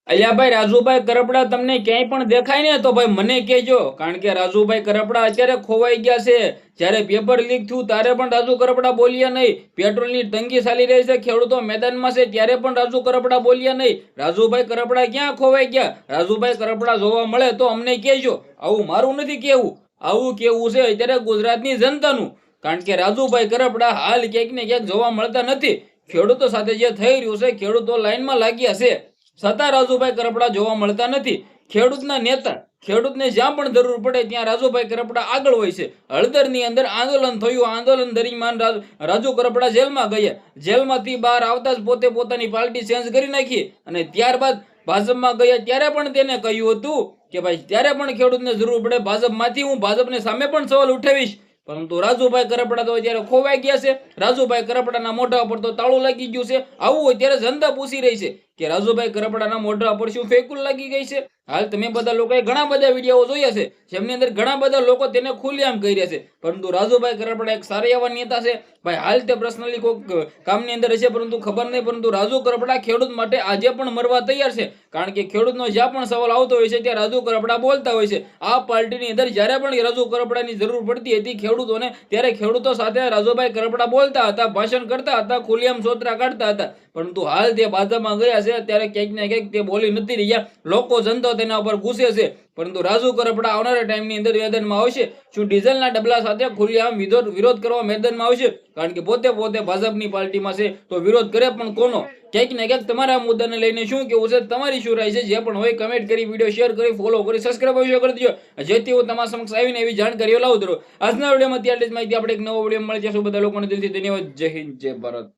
અલ્યા ભાઈ રાજુભાઈ કરપડા તમને ક્યાંય પણ દેખાય ને તો ભાઈ મને કહેજો, કારણ કે રાજુભાઈ કરપડા અત્યારે ખોવાઈ ગયા છે. જ્યારે પેપર લીક થયું ત્યારે પણ રાજુ કરપડા બોલ્યા નહીં. પેટ્રોલની તંગી ચાલી રહી છે, ખેડૂતો મેદાનમાં છે, ત્યારે પણ રાજુ કરપડા બોલ્યા નહીં. રાજુભાઈ કરપડા ક્યાં ખોવાઈ ગયા? રાજુભાઈ કરપડા જોવા મળે તો અમને કહેજો. આવું મારું નથી કેવું, આવું કેવું છે અત્યારે ગુજરાતની જનતાનું. કારણ કે રાજુભાઈ કરપડા હાલ ક્યાંક ને ક્યાંક જોવા મળતા નથી. ખેડૂતો સાથે જે થઈ રહ્યું છે, ખેડૂતો લાઈનમાં લાગ્યા છે, છતાં રાજુભાઈ કરપડા જોવા મળતા નથી. ખેડૂતના નેતા, ખેડૂતને જ્યાં પણ જરૂર પડે ત્યાં રાજુભાઈ કરપડા આગળ હોય છે. હળદરની અંદર આંદોલન થયું, આંદોલન દરમિયાન રાજુ કરપડા જેલમાં ગયા. જેલમાંથી બહાર આવતા જ પોતે પોતાની પાર્ટી ચેન્જ કરી નાખી અને ત્યારબાદ ભાજપમાં ગયા. ત્યારે પણ તેને કહ્યું હતું કે ભાઈ ત્યારે પણ ખેડૂતને જરૂર પડે ભાજપમાંથી હું ભાજપની સામે પણ સવાલ ઉઠાવીશ. પરંતુ રાજુભાઈ કરપડા તો અત્યારે ખોવાઈ ગયા છે. રાજુભાઈ કરપડાના મોઢા ઉપર તો તાળું લાગી ગયું છે. આવું અત્યારે જનતા પૂછી રહી છે કે રાજુભાઈ કરપડાના મોઢા પર શું ફેકુલ લાગી ગઈ છે? હાલ તમે બધા લોકોએ ઘણા બધા વિડીયો જોયા છે, જેમની અંદર ઘણા બધા લોકો તેને ખુલ્લેઆમ કહી રહ્યા છે. પરંતુ રાજુભાઈ કરપડા એક સારા એવા નેતા છે ભાઈ. હાલ તે પર્સનલી કોઈ કામની અંદર હશે, પરંતુ ખબર નહીં. પરંતુ રાજુ કરપડા ખેડૂત માટે આજે પણ મરવા તૈયાર છે. કારણ કે ખેડૂતનો જ્યાં પણ સવાલ આવતો હોય છે ત્યાં રાજુ કરપડા બોલતા હોય છે. આ પાર્ટીની અંદર જ્યારે પણ રાજુ કરપડાની જરૂર પડતી હતી ખેડૂતોને, ત્યારે ખેડૂતો સાથે રાજુભાઈ કરપડા બોલતા હતા, ભાષણ કરતા હતા, ખુલ્લેઆમ સોતરા કાઢતા હતા. પરંતુ હાલ તે ભાજપમાં ગયા છે ત્યારે ક્યાંક ને ક્યાંક તે બોલી નથી રહ્યા. લોકો જનતા તેના ઉપર ગુસ્સે છે. પરંતુ રાજુ કરપડા આવનારા ટાઈમની અંદર મેદાનમાં આવશે. શું ડીઝલના ડબલા સાથે ખુલ્લેઆમ વિરોધ કરવા મેદાનમાં આવશે? કારણ કે પોતે ભાજપની પાર્ટીમાં છે તો વિરોધ કરે પણ કોનો? ક્યાંક ને ક્યાંક તમારા મુદ્દાને લઈને શું કેવું છે, તમારી શું રાય છે, જે પણ હોય કમેન્ટ કરી, વિડીયો શેર કરી, ફોલો કરી, સબસ્ક્રાઇબ કરી દેજો, જેથી હું તમારા સમક્ષ આવીને એવી જાણકારીઓ લાવતો રહું. આજના વિડીયોમાં ત્યાં જ માહિતી આપણે એક નવો વિડીયો મળી જશું. બધા લોકોને દિલથી ધન્યવાદ. જય હિન્દ, જય ભારત.